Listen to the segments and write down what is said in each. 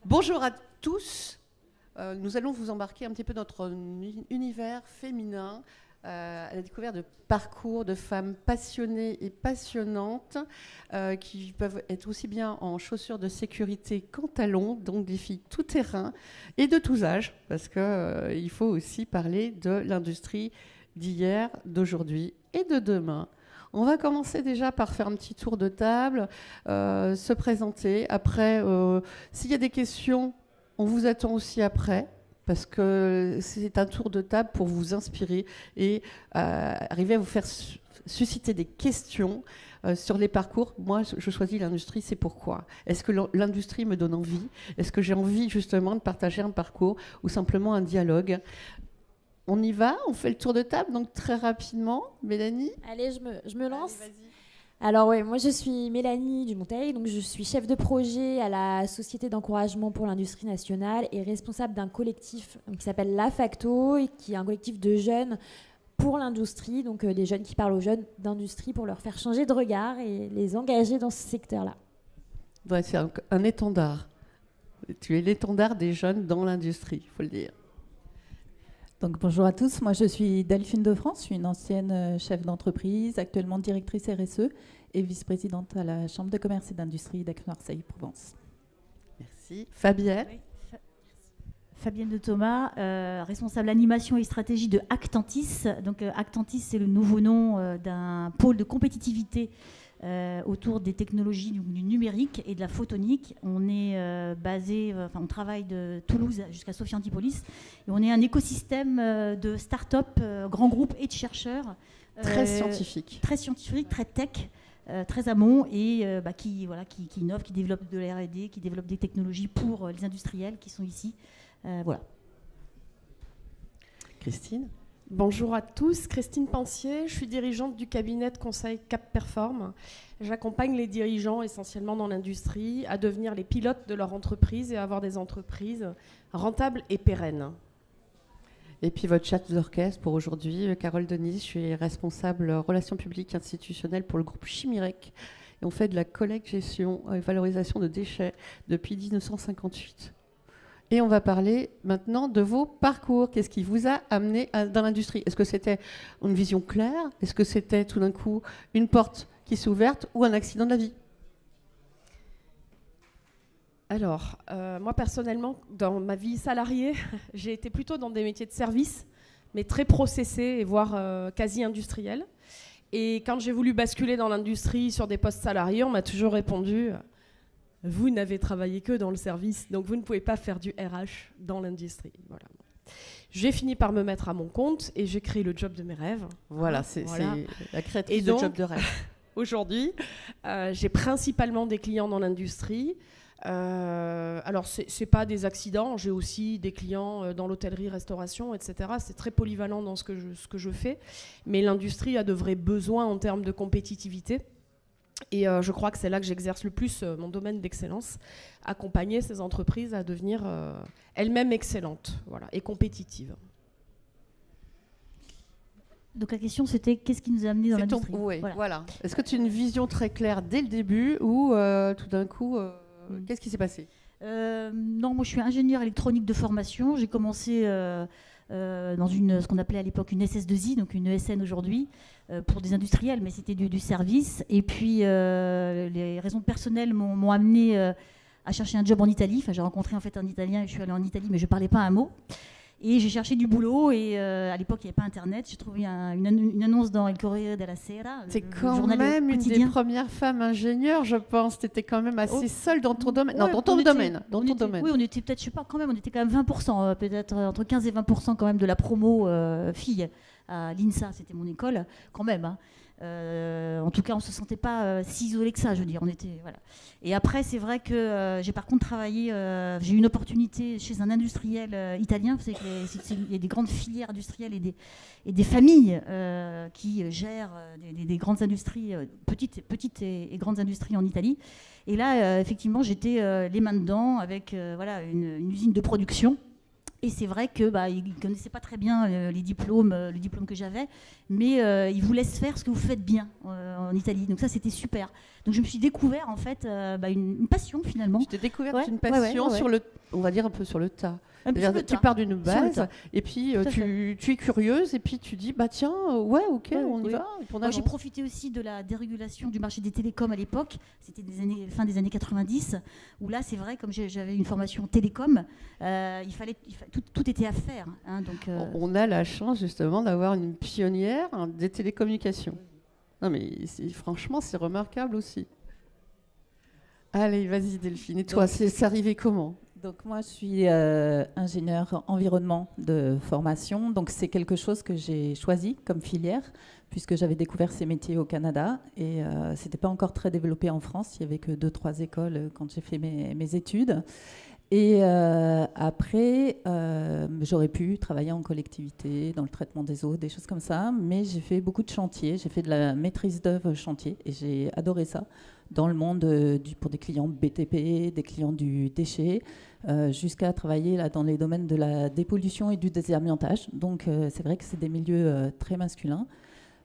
Bonjour à tous. Nous allons vous embarquer un petit peu dans notre univers féminin à la découverte de parcours de femmes passionnées et passionnantes qui peuvent être aussi bien en chaussures de sécurité qu'en talons, donc des filles tout terrain et de tous âges, parce qu'il faut aussi parler de l'industrie d'hier, d'aujourd'hui et de demain. On va commencer déjà par faire un petit tour de table, se présenter. Après, s'il y a des questions, on vous attend aussi après, parce que c'est un tour de table pour vous inspirer et arriver à vous faire susciter des questions sur les parcours. Moi, je choisis l'industrie, c'est pourquoi. Est-ce que l'industrie me donne envie? Est-ce que j'ai envie justement de partager un parcours ou simplement un dialogue? On y va, on fait le tour de table, donc très rapidement. Mélanie? Allez, je me lance. Allez, alors ouais, moi je suis Mélanie Dumonteil, donc je suis chef de projet à la Société d'encouragement pour l'industrie nationale et responsable d'un collectif qui s'appelle La Facto, et qui est un collectif de jeunes pour l'industrie, donc des jeunes qui parlent aux jeunes d'industrie pour leur faire changer de regard et les engager dans ce secteur-là. Ouais, c'est un étendard. Tu es l'étendard des jeunes dans l'industrie, il faut le dire. Donc, bonjour à tous, moi je suis Delphine de France, je suis une ancienne chef d'entreprise, actuellement directrice RSE et vice-présidente à la Chambre de commerce et d'industrie d'Aix-Marseille-Provence. Merci. Fabienne? Oui. Fabienne de Thomas, responsable animation et stratégie de Actantis. Donc Actantis, c'est le nouveau nom d'un pôle de compétitivité autour des technologies du numérique et de la photonique. On est on travaille de Toulouse jusqu'à Sophia Antipolis, et on est un écosystème de start-up, grands groupes et de chercheurs. Très scientifique. Très scientifique, très tech, très amont, et qui innovent, qui développent de la R&D, qui développent des technologies pour les industriels qui sont ici. Voilà. Christine? Bonjour à tous, Christine Pensier, je suis dirigeante du cabinet de conseil Cap Perform. J'accompagne les dirigeants essentiellement dans l'industrie à devenir les pilotes de leur entreprise et à avoir des entreprises rentables et pérennes. Et puis votre chef d'orchestre pour aujourd'hui, Carole Denis, je suis responsable relations publiques institutionnelles pour le groupe Chimirec. Et on fait de la collecte, gestion et valorisation de déchets depuis 1958. Et on va parler maintenant de vos parcours. Qu'est-ce qui vous a amené dans l'industrie? Est-ce que c'était une vision claire? Est-ce que c'était tout d'un coup une porte qui s'est ouverte ou un accident de la vie? Alors, moi personnellement, dans ma vie salariée, j'ai été plutôt dans des métiers de service, mais très processés et voire quasi industriels. Et quand j'ai voulu basculer dans l'industrie sur des postes salariés, on m'a toujours répondu... Vous n'avez travaillé que dans le service, donc vous ne pouvez pas faire du RH dans l'industrie. Voilà. J'ai fini par me mettre à mon compte et j'ai créé le job de mes rêves. Voilà, c'est la créatrice de job de rêve. Aujourd'hui, j'ai principalement des clients dans l'industrie. Alors, c'est pas des accidents, j'ai aussi des clients dans l'hôtellerie, restauration, etc. C'est très polyvalent dans ce que je fais. Mais l'industrie a de vrais besoins en termes de compétitivité. Et je crois que c'est là que j'exerce le plus mon domaine d'excellence, accompagner ces entreprises à devenir elles-mêmes excellentes, voilà, et compétitives. Donc la question c'était qu'est-ce qui nous a amenés dans l'industrie? Oui, voilà. Est-ce que tu as une vision très claire dès le début ou tout d'un coup, qu'est-ce qui s'est passé? Non, moi je suis ingénieure électronique de formation. J'ai commencé dans ce qu'on appelait à l'époque une SS2I, donc une ESN aujourd'hui, pour des industriels, mais c'était du service. Et puis les raisons personnelles m'ont amené à chercher un job en Italie. Enfin, j'ai rencontré en fait un Italien et je suis allée en Italie, mais je ne parlais pas un mot. Et j'ai cherché du boulot, et à l'époque il n'y avait pas Internet. J'ai trouvé une annonce dans El Corriere della Sera. C'est quand même une des premières femmes ingénieures, je pense. Tu étais quand même assez seule dans ton domaine. Non, dans ton domaine. Oui, on était peut-être, je sais pas, quand même, on était quand même 20%, peut-être entre 15 et 20% quand même de la promo filles à l'INSA, c'était mon école, quand même. Hein. En tout cas, on ne se sentait pas si isolé que ça, je veux dire. On était, voilà. Et après, c'est vrai que j'ai par contre travaillé, j'ai eu une opportunité chez un industriel italien. Il y a des grandes filières industrielles et des familles qui gèrent des grandes industries, petites et grandes industries en Italie. Et là, effectivement, j'étais les mains dedans avec une usine de production. Et c'est vrai que ils ne connaissaient pas très bien les diplômes, le diplôme que j'avais, mais ils vous laissent faire ce que vous faites bien en Italie. Donc ça, c'était super. Donc je me suis découvert en fait une passion finalement. Tu t'es découverte une passion sur le, on va dire un peu sur le tas. Tu pars d'une base et puis tu es curieuse et puis tu dis bah tiens ok on y va. J'ai profité aussi de la dérégulation du marché des télécoms à l'époque, c'était fin des années 90, où là c'est vrai comme j'avais une formation télécom, tout était à faire. Hein, donc, on a la chance justement d'avoir une pionnière des télécommunications. Non mais franchement c'est remarquable aussi. Allez vas-y Delphine, et toi c'est arrivé comment? Donc moi, je suis ingénieure environnement de formation. Donc c'est quelque chose que j'ai choisi comme filière, puisque j'avais découvert ces métiers au Canada. Et ce n'était pas encore très développé en France. Il n'y avait que 2-3 écoles quand j'ai fait mes études. Et après, j'aurais pu travailler en collectivité, dans le traitement des eaux, des choses comme ça. Mais j'ai fait beaucoup de chantiers. J'ai fait de la maîtrise d'œuvre chantier et j'ai adoré ça. Dans le monde pour des clients BTP, des clients du déchet, jusqu'à travailler là, dans les domaines de la dépollution et du désamiantage. Donc c'est vrai que c'est des milieux très masculins.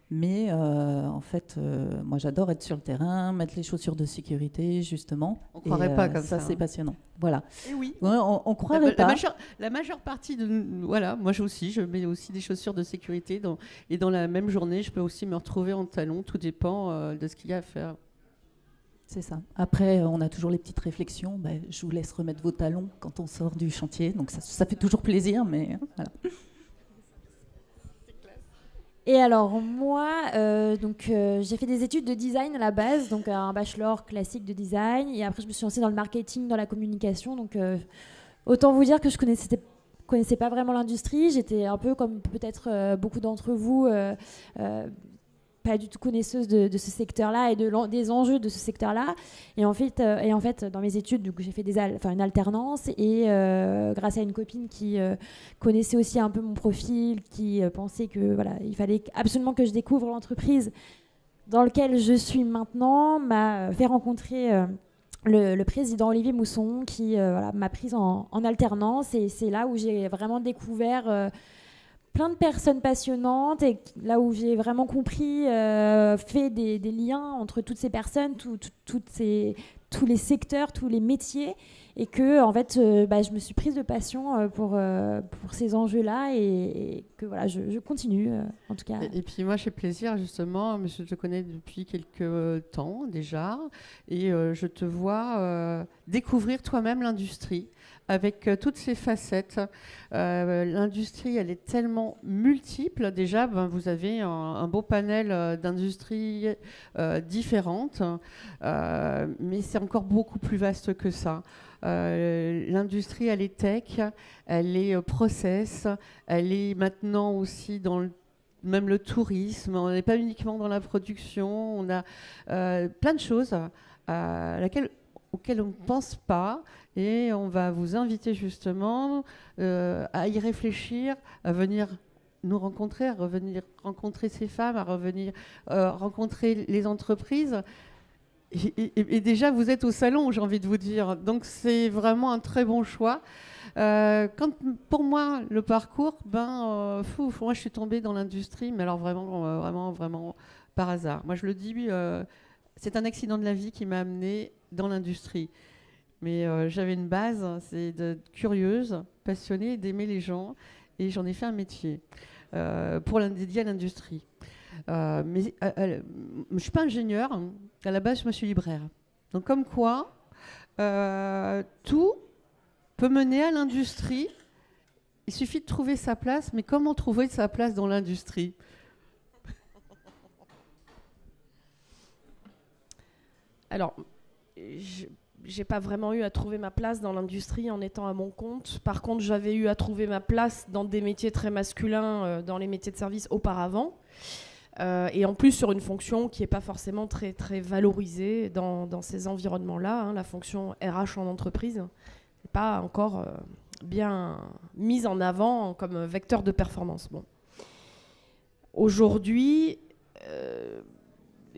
Mais en fait, moi j'adore être sur le terrain, mettre les chaussures de sécurité, justement. On ne croirait pas comme ça. Ça, c'est passionnant. Voilà. Et oui. Ouais, on croirait pas. La majeure partie de... Voilà, moi je mets aussi des chaussures de sécurité. Et dans la même journée, je peux aussi me retrouver en talons. Tout dépend de ce qu'il y a à faire. C'est ça. Après, on a toujours les petites réflexions. Je vous laisse remettre vos talons quand on sort du chantier. Donc ça fait toujours plaisir, mais voilà. Et alors moi, j'ai fait des études de design à la base, donc un bachelor classique de design. Et après, je me suis lancée dans le marketing, dans la communication. Donc autant vous dire que je connaissais pas vraiment l'industrie. J'étais un peu comme peut-être beaucoup d'entre vous. Pas du tout connaisseuse de ce secteur-là et des enjeux de ce secteur-là. Et en fait, dans mes études, donc, j'ai fait une alternance et grâce à une copine qui connaissait aussi un peu mon profil, qui pensait que il fallait absolument que je découvre l'entreprise dans laquelle je suis maintenant, m'a fait rencontrer le président Olivier Mousson qui m'a prise en alternance, et c'est là où j'ai vraiment découvert plein de personnes passionnantes, et là où j'ai vraiment compris, fait des liens entre toutes ces personnes, tous les secteurs, tous les métiers, et que en fait, je me suis prise de passion pour ces enjeux-là, et que je continue en tout cas. Et puis moi, j'ai plaisir justement, je te connais depuis quelques temps déjà, et je te vois découvrir toi-même l'industrie avec toutes ses facettes. L'industrie, elle est tellement multiple. Déjà, vous avez un beau panel d'industries différentes, mais c'est encore beaucoup plus vaste que ça. L'industrie, elle est tech, elle est process, elle est maintenant aussi dans même le tourisme. On n'est pas uniquement dans la production, on a plein de choses auxquelles on ne pense pas, et on va vous inviter justement à y réfléchir, à venir nous rencontrer, à revenir rencontrer ces femmes, à revenir rencontrer les entreprises. Et déjà, vous êtes au salon, j'ai envie de vous dire. Donc, c'est vraiment un très bon choix. Pour moi, le parcours, moi, je suis tombée dans l'industrie, mais alors vraiment par hasard. Moi, je le dis, c'est un accident de la vie qui m'a amenée dans l'industrie. Mais j'avais une base, c'est d'être curieuse, passionnée, d'aimer les gens, et j'en ai fait un métier dédié à l'industrie. Mais je ne suis pas ingénieure, hein. À la base, je me suis libraire. Donc, comme quoi, tout peut mener à l'industrie. Il suffit de trouver sa place, mais comment trouver sa place dans l'industrie ? Alors, j'ai pas vraiment eu à trouver ma place dans l'industrie en étant à mon compte. Par contre, j'avais eu à trouver ma place dans des métiers très masculins, dans les métiers de service auparavant. Et en plus sur une fonction qui n'est pas forcément très, très valorisée dans ces environnements-là. Hein, la fonction RH en entreprise n'est pas encore bien mise en avant comme vecteur de performance. Bon. Aujourd'hui,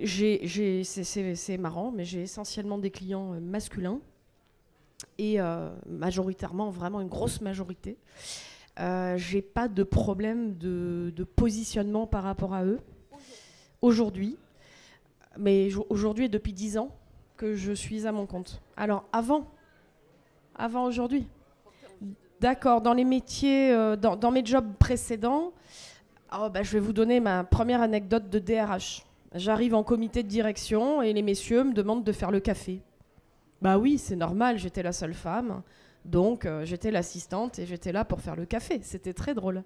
c'est marrant, mais j'ai essentiellement des clients masculins. et majoritairement, vraiment une grosse majorité. J'ai pas de problème de positionnement par rapport à eux aujourd'hui, mais aujourd'hui et depuis 10 ans que je suis à mon compte. Alors avant aujourd'hui. D'accord, dans les métiers, dans mes jobs précédents, je vais vous donner ma première anecdote de DRH. J'arrive en comité de direction et les messieurs me demandent de faire le café. Bah oui, c'est normal, j'étais la seule femme, donc j'étais l'assistante et j'étais là pour faire le café. C'était très drôle.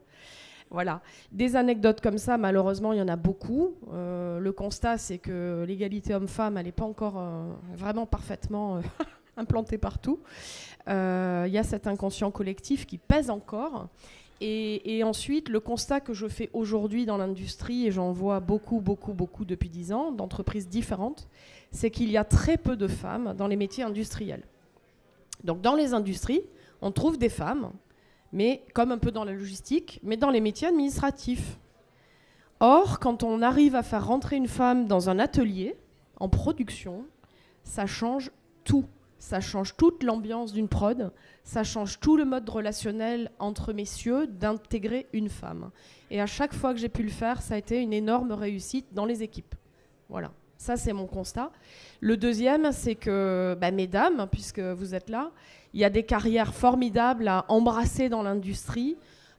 Voilà. Des anecdotes comme ça, malheureusement, il y en a beaucoup. Le constat, c'est que l'égalité homme-femme, elle n'est pas encore vraiment parfaitement implantée partout. Il y a cet inconscient collectif qui pèse encore. Et ensuite, le constat que je fais aujourd'hui dans l'industrie, et j'en vois beaucoup depuis 10 ans, d'entreprises différentes, c'est qu'il y a très peu de femmes dans les métiers industriels. Donc dans les industries, on trouve des femmes, mais comme un peu dans la logistique, mais dans les métiers administratifs. Or, quand on arrive à faire rentrer une femme dans un atelier, en production, ça change tout. Ça change toute l'ambiance d'une prod, ça change tout le mode relationnel entre messieurs d'intégrer une femme. Et à chaque fois que j'ai pu le faire, ça a été une énorme réussite dans les équipes. Voilà, ça c'est mon constat. Le deuxième, c'est que, mesdames, puisque vous êtes là, il y a des carrières formidables à embrasser dans l'industrie,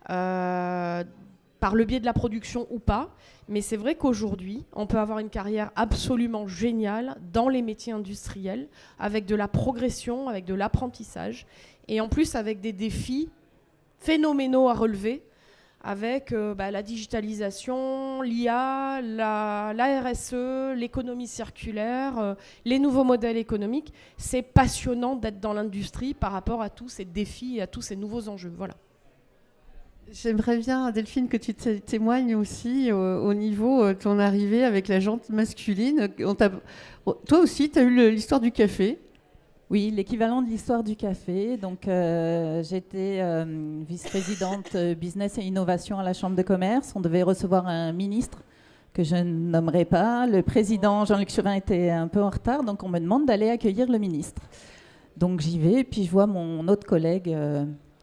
par le biais de la production ou pas. Mais c'est vrai qu'aujourd'hui, on peut avoir une carrière absolument géniale dans les métiers industriels, avec de la progression, avec de l'apprentissage, et en plus avec des défis phénoménaux à relever, avec la digitalisation, l'IA, la RSE, l'économie circulaire, les nouveaux modèles économiques. C'est passionnant d'être dans l'industrie par rapport à tous ces défis et à tous ces nouveaux enjeux. Voilà. J'aimerais bien, Delphine, que tu témoignes aussi au niveau de ton arrivée avec la jante masculine. Toi aussi, tu as eu l'histoire du café. Oui, l'équivalent de l'histoire du café. Donc, j'étais vice-présidente business et innovation à la Chambre de commerce. On devait recevoir un ministre que je ne nommerai pas. Le président Jean-Luc Chauvin était un peu en retard, donc on me demande d'aller accueillir le ministre. Donc, j'y vais, et puis je vois mon autre collègue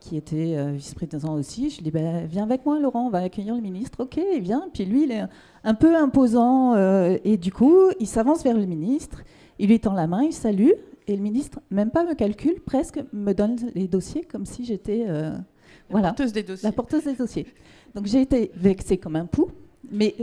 qui était vice-président aussi. Je lui dis, viens avec moi, Laurent, on va accueillir le ministre. Ok, il vient. Puis lui, il est un peu imposant. Et du coup, il s'avance vers le ministre. Il lui tend la main, il salue. Et le ministre, même pas me calcule, presque me donne les dossiers comme si j'étais la porteuse des dossiers. La porteuse des dossiers. Donc j'ai été vexée comme un pou. Mais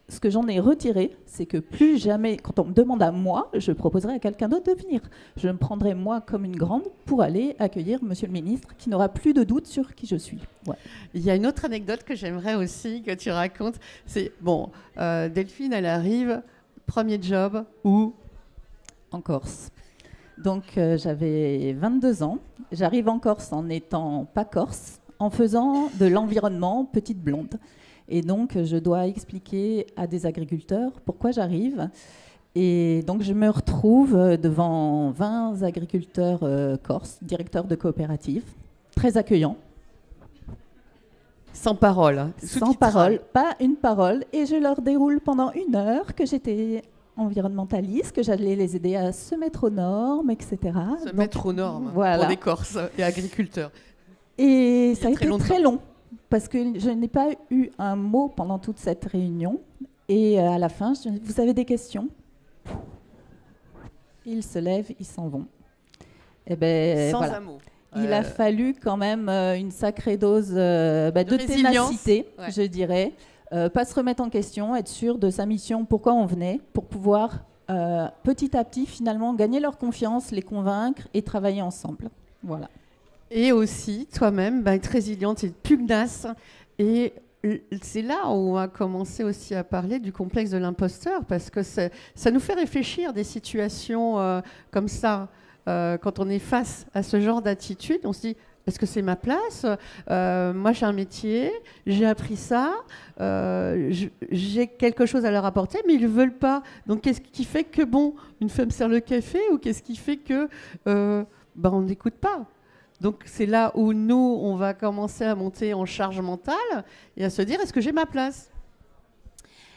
ce que j'en ai retiré, c'est que plus jamais, quand on me demande à moi, je proposerai à quelqu'un d'autre de venir. Je me prendrai moi comme une grande pour aller accueillir monsieur le ministre qui n'aura plus de doute sur qui je suis. Ouais. Il y a une autre anecdote que j'aimerais aussi que tu racontes. C'est, Delphine, elle arrive, premier job, où ? En Corse. Donc j'avais 22 ans. J'arrive en Corse en n'étant pas corse, en faisant de l'environnement petite blonde. Et donc, je dois expliquer à des agriculteurs pourquoi j'arrive. Et donc, je me retrouve devant 20 agriculteurs corses, directeurs de coopératives, très accueillants. Sans parole. Hein. Sans parole, pas une parole. Et je leur déroule pendant 1 heure que j'étais environnementaliste, que j'allais les aider à se mettre aux normes, etc. Se mettre aux normes, voilà. Pour des Corses et agriculteurs. Et ça a été très long. Parce que je n'ai pas eu un mot pendant toute cette réunion. Et à la fin, je dis, vous avez des questions ? Ils se lèvent, ils s'en vont. Et sans un mot. Il a fallu quand même une sacrée dose de ténacité, je dirais. Pas se remettre en question, être sûr de sa mission, pourquoi on venait, pour pouvoir petit à petit, finalement, gagner leur confiance, les convaincre et travailler ensemble. Voilà. Et aussi, toi-même, être résiliente et pugnace. Et c'est là où on va commencer aussi à parler du complexe de l'imposteur, parce que ça nous fait réfléchir des situations comme ça. Quand on est face à ce genre d'attitude, on se dit, est-ce que c'est ma place ? Moi, j'ai un métier, j'ai appris ça, j'ai quelque chose à leur apporter, mais ils ne veulent pas. Donc, qu'est-ce qui fait que, une femme sert le café, ou qu'est-ce qui fait que on n'écoute pas ? Donc, c'est là où nous, on va commencer à monter en charge mentale et à se dire, est-ce que j'ai ma place ?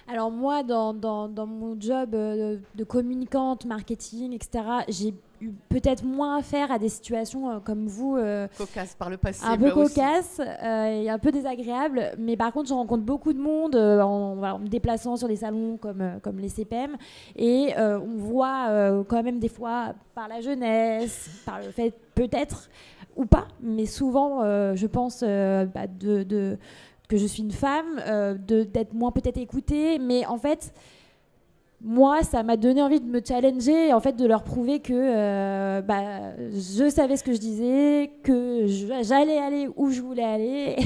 Alors moi, dans mon job de communicante, marketing, etc., j'ai eu peut-être moins affaire à des situations comme vous. Cocasse par le passé. Un peu cocasse et un peu désagréable. Mais par contre, je rencontre beaucoup de monde en me déplaçant sur des salons comme les CPM. Et on voit quand même des fois par la jeunesse, par le fait peut-être ou pas, mais souvent, je pense que je suis une femme, d'être moins peut-être écoutée. Mais en fait, moi, ça m'a donné envie de me challenger, en fait, de leur prouver que je savais ce que je disais, que j'allais aller où je voulais aller,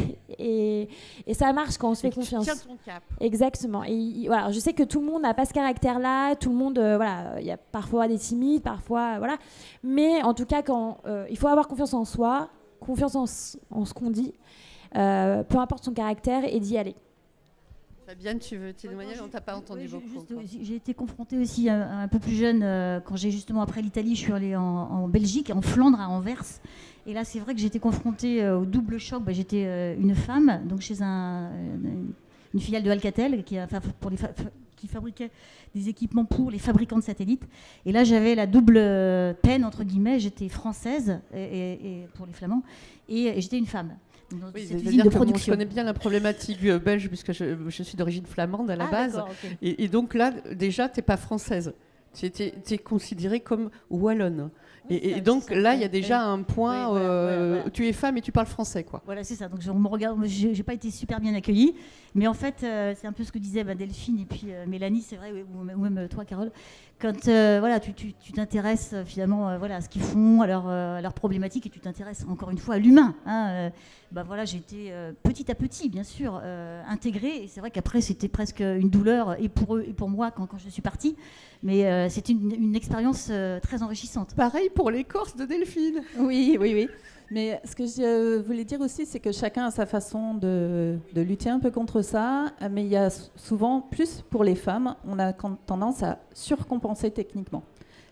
et ça marche quand on se fait confiance. Tu tiens ton cap. Exactement. Et voilà, je sais que tout le monde n'a pas ce caractère-là, tout le monde, il y a parfois des timides, parfois, voilà. Mais en tout cas, il faut avoir confiance en soi, confiance en ce qu'on dit, peu importe son caractère, et d'y aller. Fabienne, tu veux témoigner? On t'a pas entendu beaucoup. J'ai été confrontée aussi un peu plus jeune, quand j'ai justement, après l'Italie, je suis allée en Belgique, en Flandre, à Anvers. Et là, c'est vrai que j'étais confrontée au double choc. J'étais une femme, donc chez une filiale de Alcatel, qui fabriquait des équipements pour les fabricants de satellites. Et là, j'avais la double peine, entre guillemets. J'étais française, et pour les Flamands, et j'étais une femme. Oui, c'est-à-dire que je connais bien la problématique belge, puisque je suis d'origine flamande à la base. Okay. Et donc là, déjà, tu n'es pas française. Tu es considérée comme wallonne. Oui, et donc là, il y a déjà un point, voilà. Tu es femme et tu parles français, quoi. Voilà, c'est ça. Donc on me regarde, j'ai pas été super bien accueillie, mais en fait, c'est un peu ce que disaient Delphine et puis Mélanie, c'est vrai, ou même toi, Carole. Quand tu t'intéresses finalement à ce qu'ils font, à leurs problématiques, et tu t'intéresses encore une fois à l'humain. J'ai été petit à petit, bien sûr, intégrée. Et c'est vrai qu'après, c'était presque une douleur, et pour eux et pour moi, quand je suis partie. Mais c'était une expérience très enrichissante. Pareil pour les Corses de Delphine. Oui. Mais ce que je voulais dire aussi, c'est que chacun a sa façon de lutter un peu contre ça. Mais il y a souvent, plus pour les femmes, on a tendance à surcompenser techniquement.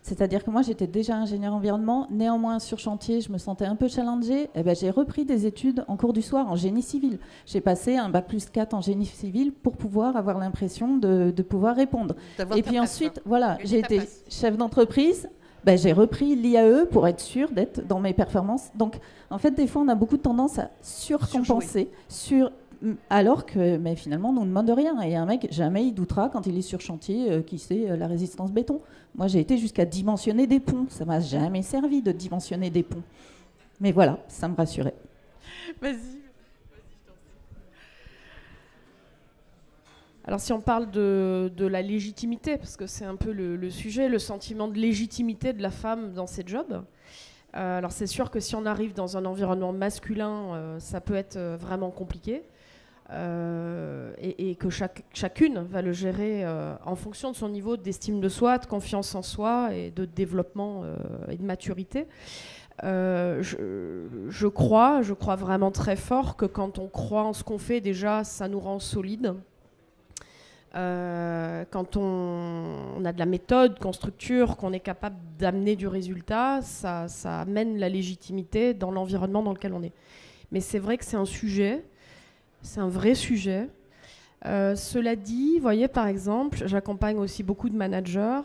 C'est-à-dire que moi, j'étais déjà ingénieure environnement. Néanmoins, sur chantier, je me sentais un peu challengée. J'ai repris des études en cours du soir en génie civil. J'ai passé un bac+4 en génie civil pour pouvoir avoir l'impression de pouvoir répondre. Et puis ensuite, j'ai été chef d'entreprise. J'ai repris l'IAE pour être sûre d'être dans mes performances. Donc, en fait, des fois, on a beaucoup de tendance à surcompenser, alors que finalement, on ne nous demande rien. Et un mec, jamais il doutera quand il est sur chantier qui sait la résistance béton. Moi, j'ai été jusqu'à dimensionner des ponts. Ça ne m'a jamais servi de dimensionner des ponts. Mais voilà, ça me rassurait. Vas-y. Alors si on parle de la légitimité, parce que c'est un peu le sujet, le sentiment de légitimité de la femme dans ses jobs. Alors c'est sûr que si on arrive dans un environnement masculin, ça peut être vraiment compliqué. Et que chacune va le gérer en fonction de son niveau d'estime de soi, de confiance en soi et de développement et de maturité. Je crois vraiment très fort que quand on croit en ce qu'on fait, déjà, ça nous rend solide. Quand on a de la méthode, qu'on structure, qu'on est capable d'amener du résultat, ça amène la légitimité dans l'environnement dans lequel on est. Mais c'est vrai que c'est un sujet, c'est un vrai sujet. Cela dit, vous voyez, par exemple, j'accompagne aussi beaucoup de managers,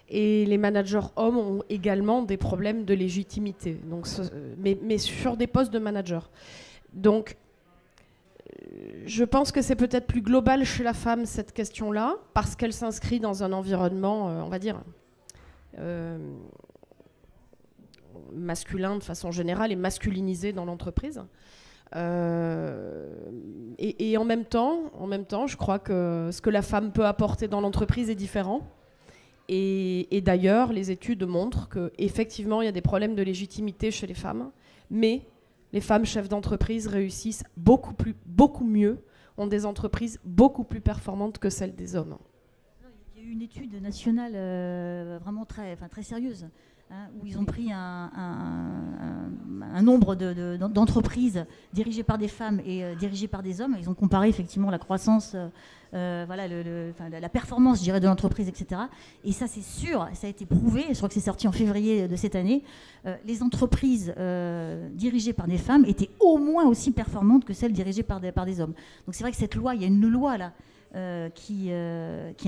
et les managers hommes ont également des problèmes de légitimité, donc, mais sur des postes de manager. Donc, je pense que c'est peut-être plus global chez la femme, cette question-là, parce qu'elle s'inscrit dans un environnement, on va dire, masculin de façon générale et masculinisé dans l'entreprise. Et en même temps, je crois que ce que la femme peut apporter dans l'entreprise est différent. Et d'ailleurs, les études montrent qu'effectivement, il y a des problèmes de légitimité chez les femmes, mais les femmes chefs d'entreprise réussissent beaucoup mieux, ont des entreprises beaucoup plus performantes que celles des hommes. Il y a eu une étude nationale vraiment très sérieuse, où ils ont pris un nombre d'entreprises dirigées par des femmes et dirigées par des hommes. Ils ont comparé effectivement la croissance, la performance, je dirais, de l'entreprise, etc. Et ça, c'est sûr, ça a été prouvé. Je crois que c'est sorti en février de cette année. Les entreprises dirigées par des femmes étaient au moins aussi performantes que celles dirigées par des hommes. Donc c'est vrai que cette loi, il y a une loi là, qui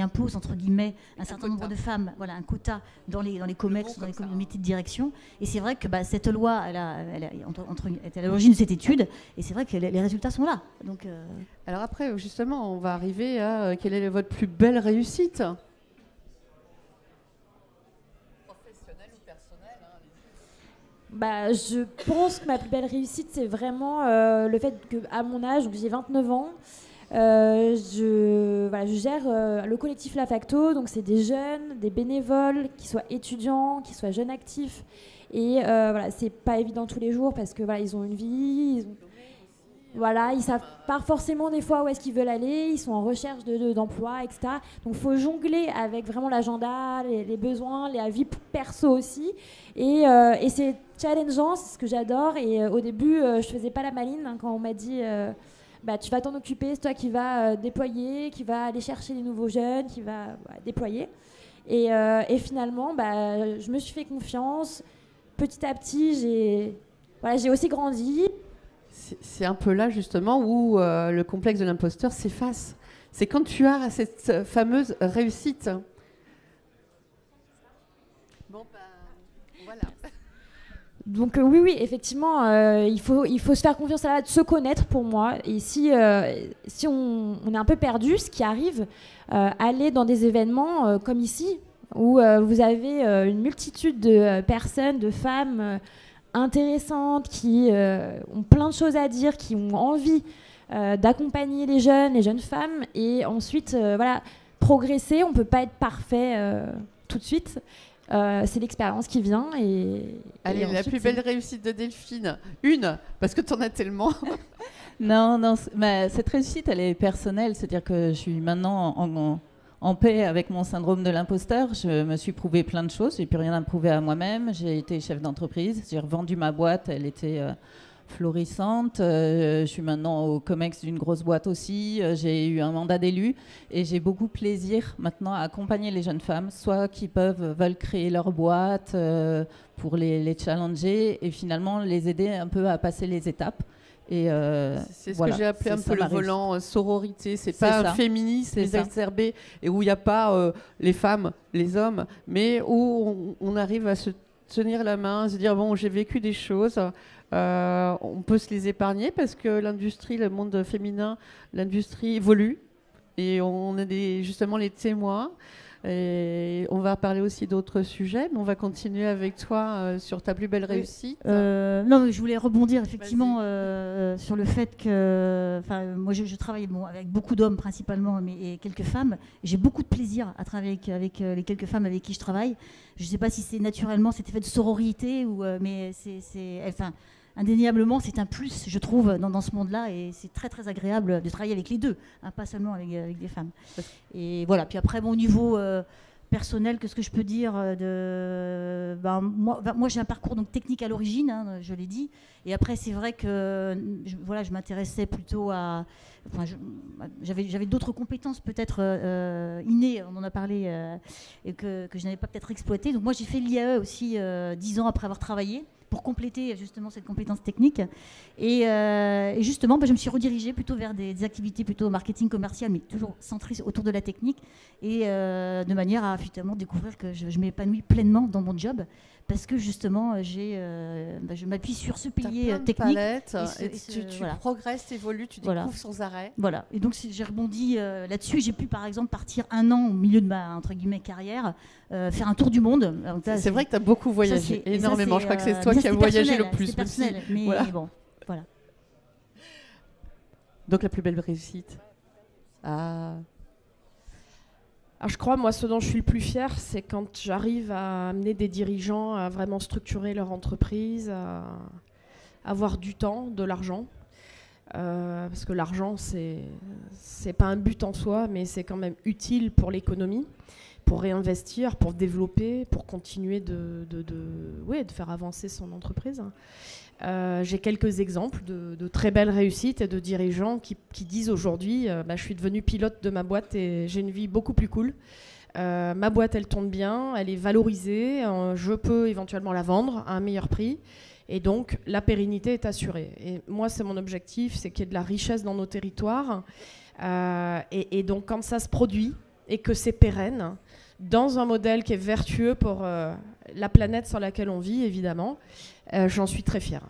impose, entre guillemets, un certain nombre de femmes, voilà, un quota dans les COMEX, dans les métiers de direction. Et c'est vrai que cette loi, elle était à l'origine de cette étude, et c'est vrai que les résultats sont là. Donc, Alors après, justement, on va arriver à quelle est votre plus belle réussite ? Professionnelle ou personnelle, Bah, je pense que ma plus belle réussite, c'est vraiment le fait qu'à mon âge, donc j'ai 29 ans, je gère le collectif La Facto, donc c'est des jeunes, des bénévoles, qui soient étudiants, qui soient jeunes actifs. Et voilà, c'est pas évident tous les jours parce que voilà, ils ont une vie, voilà, ils savent pas forcément des fois où est-ce qu'ils veulent aller, ils sont en recherche d'emploi, etc. Donc il faut jongler avec vraiment l'agenda, les besoins, la vie perso aussi. Et c'est challengeant, c'est ce que j'adore. Et au début, je faisais pas la maline quand on m'a dit tu vas t'en occuper, c'est toi qui vas déployer, qui va aller chercher les nouveaux jeunes, qui va déployer. Et finalement, je me suis fait confiance. Petit à petit, j'ai aussi grandi. C'est un peu là justement où le complexe de l'imposteur s'efface. C'est quand tu as cette fameuse réussite. Bon, voilà. Donc oui, effectivement, il faut se faire confiance à se connaître pour moi. Et si on est un peu perdu, ce qui arrive, aller dans des événements comme ici, où vous avez une multitude de personnes, de femmes intéressantes, qui ont plein de choses à dire, qui ont envie d'accompagner les jeunes femmes, et ensuite progresser. On ne peut pas être parfait tout de suite. C'est l'expérience qui vient. Allez, la plus belle réussite de Delphine. Une, parce que tu en as tellement. Non, cette réussite, elle est personnelle. C'est-à-dire que je suis maintenant en paix avec mon syndrome de l'imposteur. Je me suis prouvé plein de choses. J'ai plus rien à me prouver à moi-même. J'ai été chef d'entreprise. J'ai revendu ma boîte. Elle était florissante. Je suis maintenant au COMEX d'une grosse boîte aussi. J'ai eu un mandat d'élu et j'ai beaucoup plaisir maintenant à accompagner les jeunes femmes, soit qui veulent créer leur boîte pour les challenger et finalement les aider un peu à passer les étapes. Et c'est ce que j'ai appelé un peu le volant sororité. C'est pas un féminisme exacerbé et où il n'y a pas les femmes, les hommes, mais où on arrive à se tenir la main, se dire bon, j'ai vécu des choses. On peut se les épargner parce que l'industrie, le monde féminin, l'industrie évolue et on est justement les témoins. Et on va parler aussi d'autres sujets, mais on va continuer avec toi sur ta plus belle réussite. Non, je voulais rebondir effectivement sur le fait que, moi je travaille avec beaucoup d'hommes principalement, et quelques femmes. J'ai beaucoup de plaisir à travailler avec les quelques femmes avec qui je travaille. Je ne sais pas si c'est naturellement cet effet de sororité mais indéniablement, c'est un plus, je trouve, dans ce monde-là, et c'est très très agréable de travailler avec les deux, pas seulement avec des femmes. Et voilà. Puis après, au niveau personnel, qu'est-ce que je peux dire moi, j'ai un parcours donc technique à l'origine, je l'ai dit, et après c'est vrai que je m'intéressais plutôt à, j'avais d'autres compétences peut-être innées, on en a parlé, et que je n'avais pas peut-être exploitées. Donc moi, j'ai fait l'IAE aussi 10 ans après avoir travaillé, pour compléter justement cette compétence technique. Et justement, je me suis redirigée plutôt vers des activités plutôt marketing commercial, mais toujours centrées autour de la technique, et de manière à finalement découvrir que je m'épanouis pleinement dans mon job, parce que justement, je m'appuie sur ce pilier technique. Tu progresses, tu évolues, tu découvres sans arrêt. Voilà. Et donc, j'ai rebondi là-dessus. J'ai pu, par exemple, partir 1 an au milieu de ma, entre guillemets, carrière, faire un tour du monde. C'est vrai que tu as beaucoup voyagé, énormément. Je crois que c'est toi qui as voyagé le plus. C'est personnel, mais bon, voilà. Donc, la plus belle réussite. Alors, je crois, moi, ce dont je suis le plus fière, c'est quand j'arrive à amener des dirigeants à vraiment structurer leur entreprise, à avoir du temps, de l'argent. Parce que l'argent, c'est pas un but en soi, mais c'est quand même utile pour l'économie, pour réinvestir, pour développer, pour continuer de faire avancer son entreprise. J'ai quelques exemples de très belles réussites et de dirigeants qui disent aujourd'hui je suis devenu pilote de ma boîte et j'ai une vie beaucoup plus cool. Ma boîte, elle tourne bien, elle est valorisée, je peux éventuellement la vendre à un meilleur prix. Et donc, la pérennité est assurée. Et moi, c'est mon objectif, c'est qu'il y ait de la richesse dans nos territoires. Et donc, quand ça se produit et que c'est pérenne, dans un modèle qui est vertueux pour la planète sur laquelle on vit, évidemment, j'en suis très fière.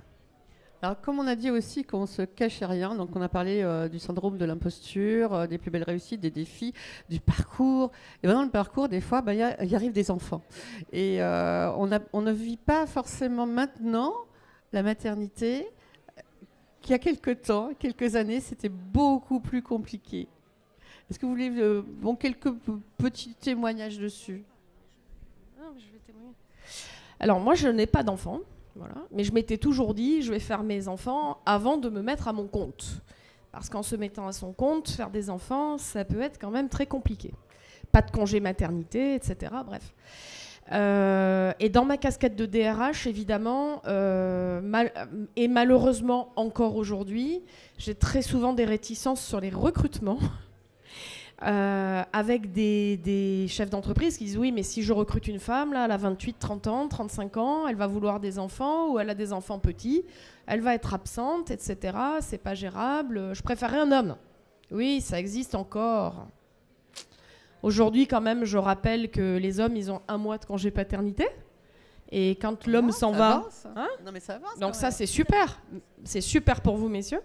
Alors, comme on a dit aussi qu'on ne se cachait rien, donc on a parlé du syndrome de l'imposture, des plus belles réussites, des défis, du parcours. Et dans le parcours, des fois, il y arrive des enfants. Et on ne vit pas forcément maintenant la maternité, qu'il y a quelques années, c'était beaucoup plus compliqué. Est-ce que vous voulez quelques petits témoignages dessus? Alors, moi, je n'ai pas d'enfants. Voilà. Mais je m'étais toujours dit, je vais faire mes enfants avant de me mettre à mon compte. Parce qu'en se mettant à son compte, faire des enfants, ça peut être quand même très compliqué. Pas de congé maternité, etc. Bref. Et dans ma casquette de DRH, évidemment, et malheureusement encore aujourd'hui, j'ai très souvent des réticences sur les recrutements. Avec des chefs d'entreprise qui disent oui, mais si je recrute une femme, là, elle a 28, 30 ans, 35 ans, elle va vouloir des enfants ou elle a des enfants petits, elle va être absente, etc. C'est pas gérable. Je préférerais un homme. Oui, ça existe encore. Aujourd'hui, quand même, je rappelle que les hommes, ils ont 1 mois de congé paternité. Et quand l'homme s'en va... Hein, non, mais ça avance. Donc ça, c'est super. C'est super pour vous, messieurs.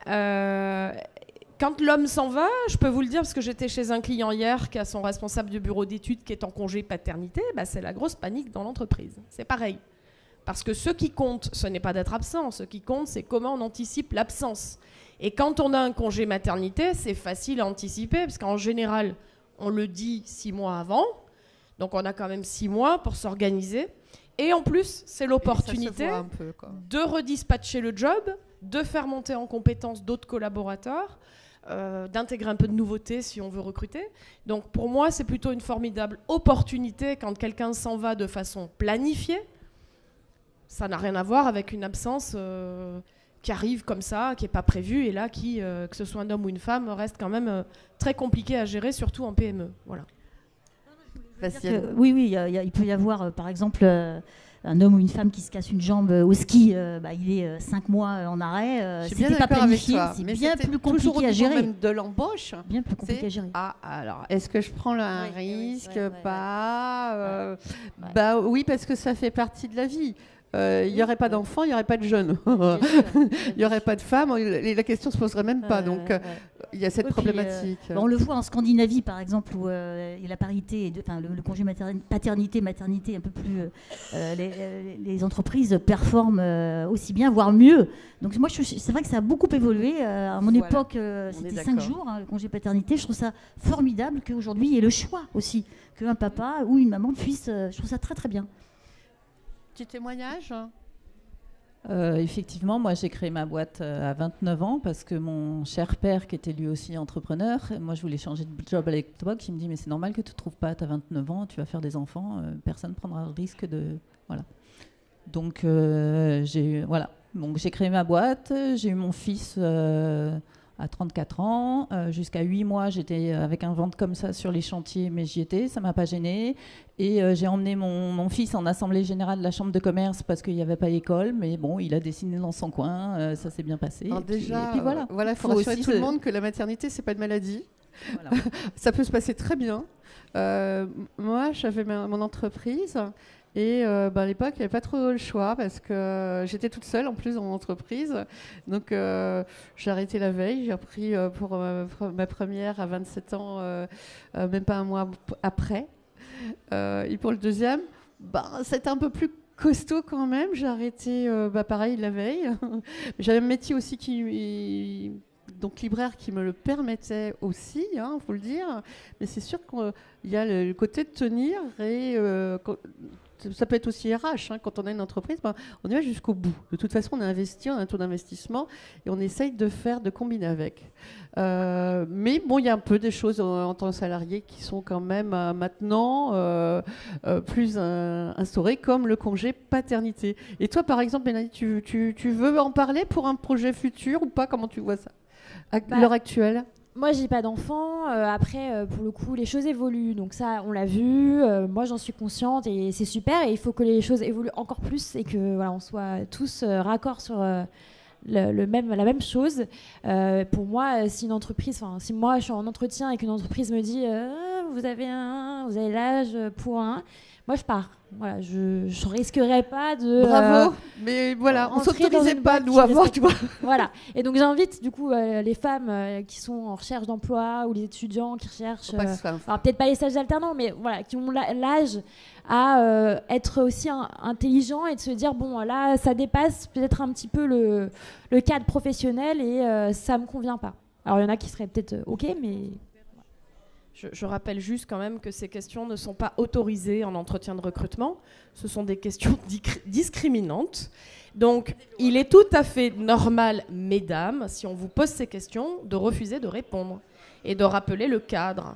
Quand l'homme s'en va, je peux vous le dire, parce que j'étais chez un client hier qui a son responsable de bureau d'études qui est en congé paternité, c'est la grosse panique dans l'entreprise. C'est pareil. Parce que ce qui compte, ce n'est pas d'être absent. Ce qui compte, c'est comment on anticipe l'absence. Et quand on a un congé maternité, c'est facile à anticiper, parce qu'en général, on le dit 6 mois avant. Donc on a quand même 6 mois pour s'organiser. Et en plus, c'est l'opportunité de redispatcher le job, de faire monter en compétence d'autres collaborateurs, d'intégrer un peu de nouveauté si on veut recruter. Donc pour moi, c'est plutôt une formidable opportunité quand quelqu'un s'en va de façon planifiée. Ça n'a rien à voir avec une absence qui arrive comme ça, qui n'est pas prévue, et là, que ce soit un homme ou une femme, reste quand même très compliqué à gérer, surtout en PME. Voilà. Oui, il peut y avoir, par exemple, un homme ou une femme qui se casse une jambe au ski, il est 5 mois en arrêt. C'était pas planifié, c'est bien plus compliqué à gérer. Même de l'embauche. Bien plus compliqué à gérer. Ah, alors, est-ce que je prends un risque? Oui, parce que ça fait partie de la vie. Il n'y aurait pas d'enfants, il n'y aurait pas de jeunes. Il n'y aurait pas de femmes. La question ne se poserait même pas. Donc, il y a cette problématique. On le voit en Scandinavie, par exemple, où la parité, le congé paternité, maternité, un peu plus... les entreprises performent aussi bien, voire mieux. Donc, moi, c'est vrai que ça a beaucoup évolué. À mon époque, c'était 5 jours, le congé paternité. Je trouve ça formidable qu'aujourd'hui, il y ait le choix aussi, qu'un papa ou une maman puisse... je trouve ça très, très bien. Petit témoignage? Effectivement, moi j'ai créé ma boîte à 29 ans parce que mon cher père, qui était lui aussi entrepreneur, moi je voulais changer de job à l'époque, il me dit mais c'est normal que tu ne trouves pas, tu as 29 ans, tu vas faire des enfants, personne ne prendra le risque de... Voilà. Donc j'ai créé ma boîte, j'ai eu mon fils à 34 ans, jusqu'à 8 mois j'étais avec un ventre comme ça sur les chantiers, mais j'y étais, ça ne m'a pas gênée. Et j'ai emmené mon fils en assemblée générale de la chambre de commerce parce qu'il n'y avait pas d'école, mais bon, il a dessiné dans son coin, ça s'est bien passé. Alors et puis voilà. Il faut rassurer tout le monde que la maternité, ce n'est pas une maladie. Voilà. Ça peut se passer très bien. Moi, j'avais mon entreprise. Et à l'époque, il n'y avait pas trop le choix parce que j'étais toute seule en plus dans mon entreprise. Donc j'ai arrêté la veille. J'ai repris pour ma première à 27 ans, même pas un mois après. Et pour le deuxième, c'était un peu plus costaud quand même. J'ai arrêté pareil la veille. J'avais un métier aussi donc libraire qui me le permettait aussi, faut le dire. Mais c'est sûr qu'il y a le côté de tenir et... ça peut être aussi RH, quand on a une entreprise, on y va jusqu'au bout. De toute façon, on a investi, on a un taux d'investissement et on essaye de combiner avec. Mais bon, il y a un peu des choses en tant que salarié qui sont quand même maintenant plus instaurées, comme le congé paternité. Et toi, par exemple, Mélanie, tu veux en parler pour un projet futur ou pas? Comment tu vois ça à l'heure actuelle? moi, j'ai pas d'enfant. Après, pour le coup, les choses évoluent. Donc ça, on l'a vu. Moi, j'en suis consciente et c'est super. Et il faut que les choses évoluent encore plus et que voilà, on soit tous raccords sur la même chose. Pour moi, si une entreprise, si moi je suis en entretien et qu'une entreprise me dit vous avez l'âge pour un, moi je pars. Voilà, je risquerais pas de. Bravo, mais voilà, on s'autorisait pas nous avant, tu vois. Voilà, et donc j'invite du coup les femmes qui sont en recherche d'emploi ou les étudiants qui recherchent, alors peut-être pas les stages alternants, mais voilà, qui ont l'âge à être aussi intelligent et de se dire bon là ça dépasse peut-être un petit peu le cadre professionnel et ça me convient pas. Alors il y en a qui seraient peut-être ok, mais je rappelle juste quand même que ces questions ne sont pas autorisées en entretien de recrutement. Ce sont des questions discriminantes. Donc, il est tout à fait normal, mesdames, si on vous pose ces questions, de refuser de répondre et de rappeler le cadre.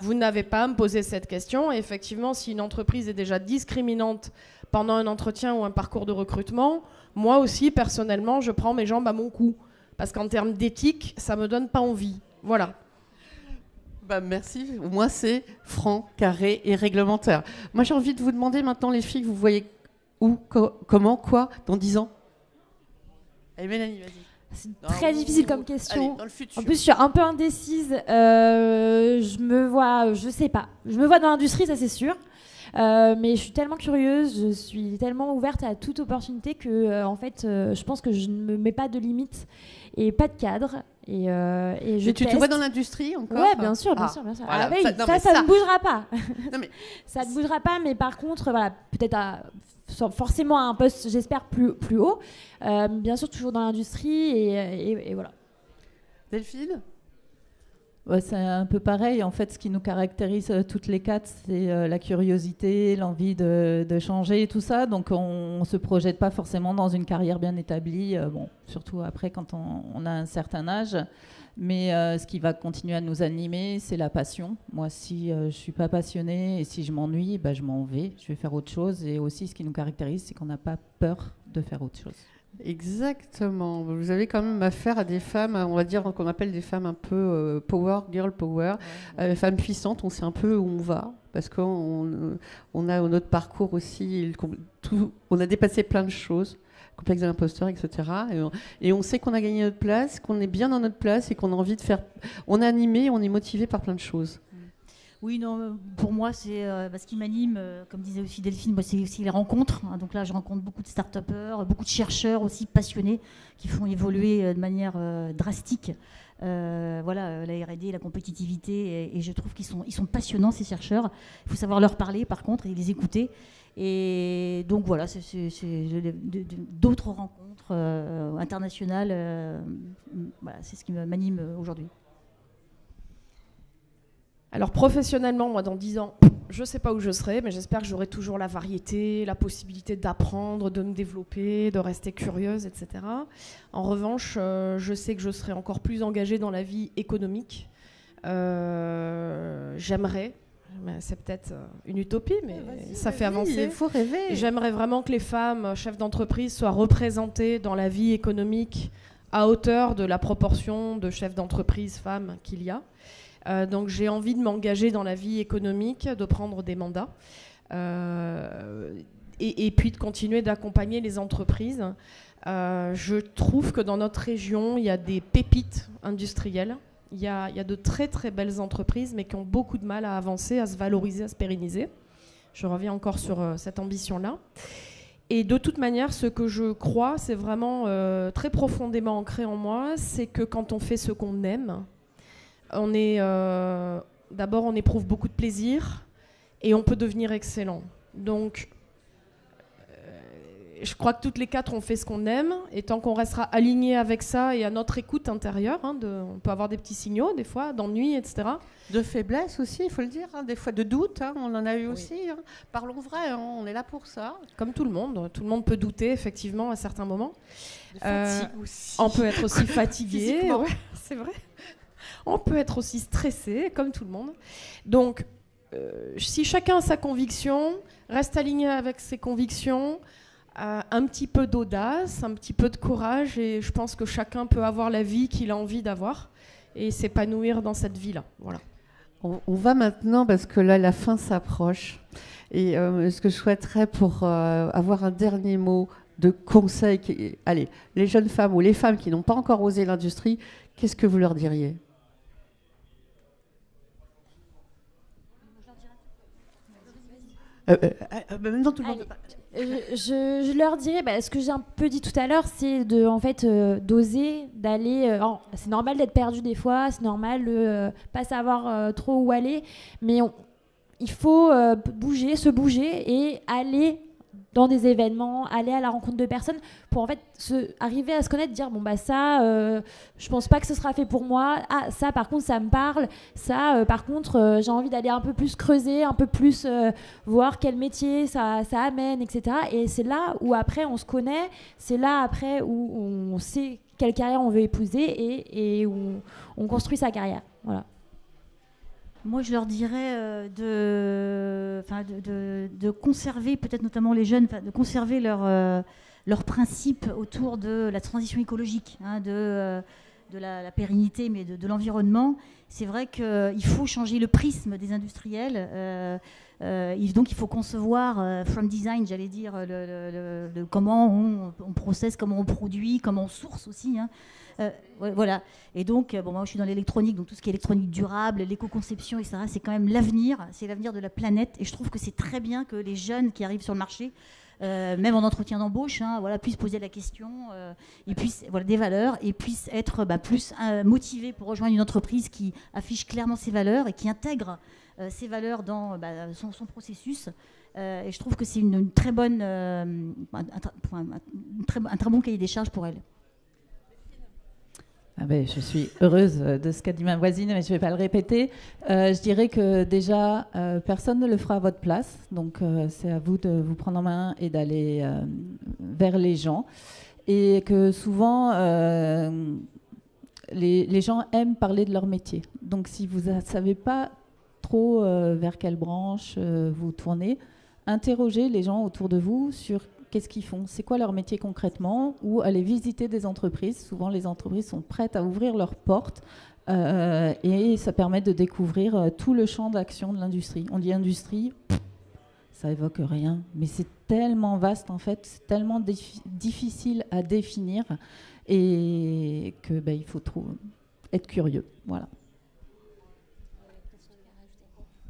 Vous n'avez pas à me poser cette question. Et effectivement, si une entreprise est déjà discriminante pendant un entretien ou un parcours de recrutement, moi aussi, personnellement, je prends mes jambes à mon cou. Parce qu'en termes d'éthique, ça ne me donne pas envie. Voilà. Merci. Au moins, c'est franc, carré et réglementaire. Moi, j'ai envie de vous demander maintenant, les filles, vous voyez où, comment, quoi, dans 10 ans? Allez, Mélanie, vas-y. C'est très difficile comme question. Allez, dans le futur. En plus, je suis un peu indécise. Je sais pas. Je me vois dans l'industrie, ça c'est sûr. Mais je suis tellement curieuse, je suis tellement ouverte à toute opportunité que, en fait, je pense que je ne me mets pas de limites et pas de cadre. Et je tu te vois dans l'industrie encore? Ouais, bien sûr. Voilà. Ça ne bougera pas. Non, mais ça ne bougera pas, mais par contre, voilà, peut-être forcément à un poste, j'espère, plus haut. Bien sûr, toujours dans l'industrie et voilà. Delphine? C'est un peu pareil. En fait, ce qui nous caractérise toutes les quatre, c'est la curiosité, l'envie de changer et tout ça. Donc, on ne se projette pas forcément dans une carrière bien établie, surtout après quand on a un certain âge. Mais ce qui va continuer à nous animer, c'est la passion. Moi, si je ne suis pas passionnée et si je m'ennuie, je m'en vais, je vais faire autre chose. Et aussi, ce qui nous caractérise, c'est qu'on n'a pas peur de faire autre chose. Exactement. Vous avez quand même affaire à des femmes, on va dire qu'on appelle des femmes un peu power, girl power, femmes puissantes. On sait un peu où on va parce qu'on a notre parcours aussi. On a dépassé plein de choses, complexe de l'imposteur, etc. Et on sait qu'on a gagné notre place, qu'on est bien dans notre place et qu'on a envie de faire. On est animé, on est motivé par plein de choses. Oui, non, pour moi, c'est ce qui m'anime, comme disait aussi Delphine, moi, c'est aussi les rencontres. Donc là, je rencontre beaucoup de start-upers, beaucoup de chercheurs aussi passionnés qui font évoluer de manière drastique la R&D, la compétitivité. Et je trouve qu'ils sont passionnants, ces chercheurs. Il faut savoir leur parler, par contre, et les écouter. Et donc voilà, c'est d'autres rencontres internationales. C'est ce qui m'anime aujourd'hui. Alors professionnellement, moi dans 10 ans, je ne sais pas où je serai, mais j'espère que j'aurai toujours la variété, la possibilité d'apprendre, de me développer, de rester curieuse, etc. En revanche, je sais que je serai encore plus engagée dans la vie économique. J'aimerais, c'est peut-être une utopie, mais ça fait avancer. Il faut rêver. J'aimerais vraiment que les femmes chefs d'entreprise soient représentées dans la vie économique à hauteur de la proportion de chefs d'entreprise femmes qu'il y a. Donc j'ai envie de m'engager dans la vie économique, de prendre des mandats et puis de continuer d'accompagner les entreprises. Je trouve que dans notre région, il y a des pépites industrielles. Il y a de très très belles entreprises, mais qui ont beaucoup de mal à avancer, à se valoriser, à se pérenniser. Je reviens encore sur cette ambition-là. Et de toute manière, ce que je crois, c'est vraiment très profondément ancré en moi, c'est que quand on fait ce qu'on aime, d'abord, on éprouve beaucoup de plaisir et on peut devenir excellent. Donc, je crois que toutes les quatre, on fait ce qu'on aime. Et tant qu'on restera aligné avec ça et à notre écoute intérieure, on peut avoir des petits signaux, des fois, d'ennui, etc. De faiblesse aussi, il faut le dire. Des fois de doute, on en a eu aussi. Parlons vrai, on est là pour ça. Comme tout le monde peut douter, effectivement, à certains moments. De fatigue aussi. On peut être aussi fatigué. Ouais, c'est vrai. On peut être aussi stressé, comme tout le monde. Donc, si chacun a sa conviction, reste aligné avec ses convictions, un petit peu d'audace, un petit peu de courage, et je pense que chacun peut avoir la vie qu'il a envie d'avoir. et s'épanouir dans cette vie-là. Voilà. On va maintenant, parce que là, la fin s'approche. Et ce que je souhaiterais pour avoir un dernier mot de conseil, allez, les jeunes femmes ou les femmes qui n'ont pas encore osé l'industrie, qu'est-ce que vous leur diriez ? Maintenant, tout le monde. Je leur dirais, ce que j'ai un peu dit tout à l'heure, c'est d'oser, d'aller. C'est normal d'être perdu des fois, c'est normal de pas savoir trop où aller, mais il faut se bouger et aller dans des événements, aller à la rencontre de personnes pour en fait arriver à se connaître, dire ça, je pense pas que ce sera fait pour moi. Ah, ça par contre ça me parle. Ça par contre j'ai envie d'aller un peu plus creuser, un peu plus voir quel métier ça amène, etc. Et c'est là où après on se connaît, c'est là après où on sait quelle carrière on veut épouser et où on construit sa carrière. Voilà. Moi, je leur dirais de conserver, peut-être notamment les jeunes, de conserver leurs principes autour de la transition écologique, de la pérennité, mais de l'environnement. C'est vrai qu'il faut changer le prisme des industriels. Donc, il faut concevoir, from design, j'allais dire, comment on processe, comment on produit, comment on source aussi. Voilà. Et donc, moi je suis dans l'électronique, donc tout ce qui est électronique durable, l'éco-conception, etc., c'est quand même l'avenir, c'est l'avenir de la planète. Et je trouve que c'est très bien que les jeunes qui arrivent sur le marché, même en entretien d'embauche, puissent poser la question, et puissent des valeurs, et puissent être plus motivés pour rejoindre une entreprise qui affiche clairement ses valeurs et qui intègre ses valeurs dans son processus. Et je trouve que c'est une très bonne, un très bon cahier des charges pour elles. Je suis heureuse de ce qu'a dit ma voisine, mais je ne vais pas le répéter. Je dirais que déjà, personne ne le fera à votre place. Donc, c'est à vous de vous prendre en main et d'aller vers les gens. Et que souvent, les gens aiment parler de leur métier. Donc, si vous ne savez pas trop vers quelle branche vous tournez, interrogez les gens autour de vous sur qu'est-ce qu'ils font, c'est quoi leur métier concrètement, ou aller visiter des entreprises. Souvent, les entreprises sont prêtes à ouvrir leurs portes et ça permet de découvrir tout le champ d'action de l'industrie. On dit industrie, ça évoque rien, mais c'est tellement vaste en fait, c'est tellement difficile à définir et que il faut être curieux. Voilà.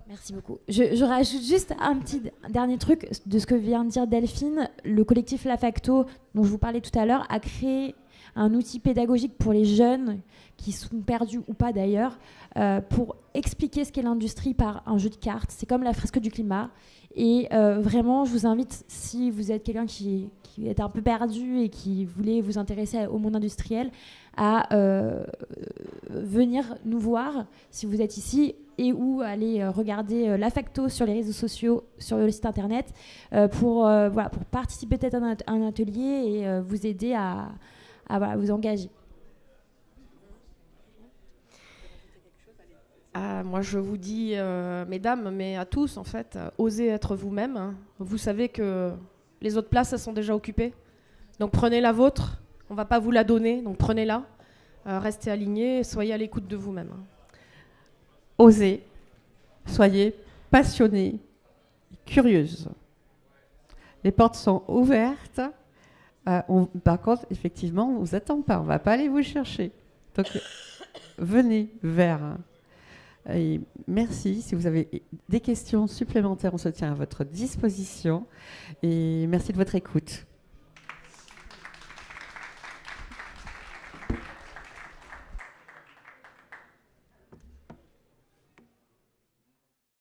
Merci beaucoup. Je rajoute juste un petit dernier truc de ce que vient de dire Delphine. Le collectif La Facto, dont je vous parlais tout à l'heure, a créé un outil pédagogique pour les jeunes qui sont perdus ou pas d'ailleurs, pour expliquer ce qu'est l'industrie par un jeu de cartes. C'est comme la fresque du climat. Et vraiment, je vous invite, si vous êtes quelqu'un qui est un peu perdu et qui voulait vous intéresser au monde industriel, à venir nous voir si vous êtes ici, et ou aller regarder La Facto sur les réseaux sociaux, sur le site internet, pour participer peut-être à un atelier et vous aider à vous engager. Moi, je vous dis, mesdames, mais à tous, en fait, osez être vous-même. Vous savez que les autres places, elles sont déjà occupées. Donc, prenez la vôtre. On ne va pas vous la donner, donc prenez-la. Restez alignés, soyez à l'écoute de vous-même. Osez, soyez passionnés, curieuses. Les portes sont ouvertes. Par contre, effectivement, on ne vous attend pas. On ne va pas aller vous chercher. Donc, venez vers... Et merci. Si vous avez des questions supplémentaires, on se tient à votre disposition. Et merci de votre écoute.